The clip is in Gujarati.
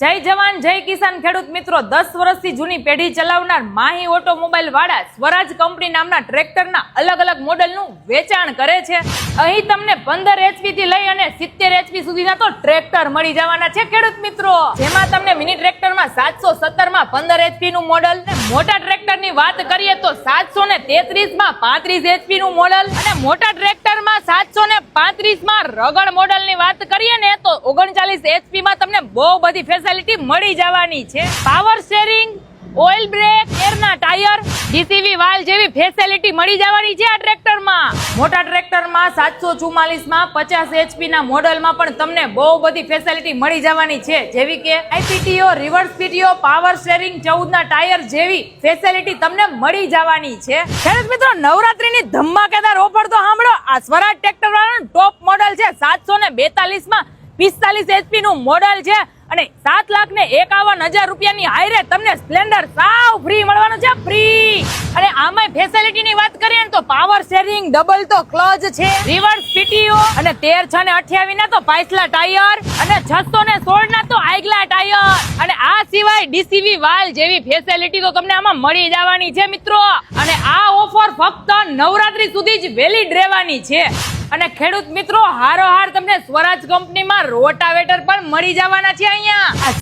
જય જવાન જય કિસાન ખેડૂત મિત્રો 10 વર્ષથી જૂની પેઢી ચલાવનાર માહી ઓટોમોબાઈલ વાળા સ્વરાજ કંપની નામના ટ્રેક્ટરના અલગ અલગ મોડેલનું વેચાણ કરે છે। અહીં તમને 15 HP થી લઈ અને 70 HP સુધીના તો ટ્રેક્ટર મળી જવાના છે ખેડૂત મિત્રો, જેમાં તમને મિની ટ્રેક્ટરમાં 717 માં 15 HP નું મોડેલ અને મોટા ટ્રેક્ટરની વાત કરીએ તો 733 માં 35 HP નું મોડેલ અને મોટા ટ્રેક્ટરમાં 735 માં રગડ મોડેલની વાત કરીએ ને તો 39 HP માં તમને બહુ બધી ફેસિલિટી મળી જવાની છે। પાવર સ્ટીયરિંગ, ઓઇલ બ્રેક, એરના ટાયર, ડીસીવી વાલ્વ જેવી ફેસિલિટી મળી જવાની છે આ ટ્રેક્ટરમાં। મોટા ટ્રેક્ટરમાં 744 માં 50 HP ના મોડેલમાં પણ તમને બહુ બધી ફેસિલિટી મળી જવાની છે, જેવી કે આઈપીટીઓ, રિવર્સ પીટીઓ, પાવર સ્ટીયરિંગ, 14 ના ટાયર જેવી ફેસિલિટી તમને મળી જવાની છે। ખેડૂત મિત્રો, નવરાત્રીની ધમાકેદાર ઓફર તો સાંભળો, આ સ્વરાજ ટ્રેક્ટર વાળાનું ટોપ મોડેલ છે। 742 માં 45 HP નું મોડેલ છે અને 7,51,000 રૂપિયાની હાઈરે તમને સ્પ્લેન્ડર સાવ ફ્રી મળવાનું છે, ફ્રી। અને આમાં ફેસિલિટીની વાત કરીએ ને તો પાવર સ્ટીયરિંગ, ડબલ તો ક્લચ છે, રિવર્સ પીટીઓ અને 13, 6 ને 28 ના તો પાછલા ટાયર અને 616 ના તો આગલા ટાયર અને આ સિવાય ડીસીવી વાલ્વ જેવી ફેસિલિટી તો તમને આમાં મળી જવાની છે મિત્રો। અને આ ઓફર ફક્ત નવરાત્રી સુધી જ વેલિડ રહેવાની છે। અને ખેડૂત મિત્રો, હારોહાર તમને સ્વરાજ કંપનીમાં રોટાવેટર પણ મળી જવાના છે અહીંયા।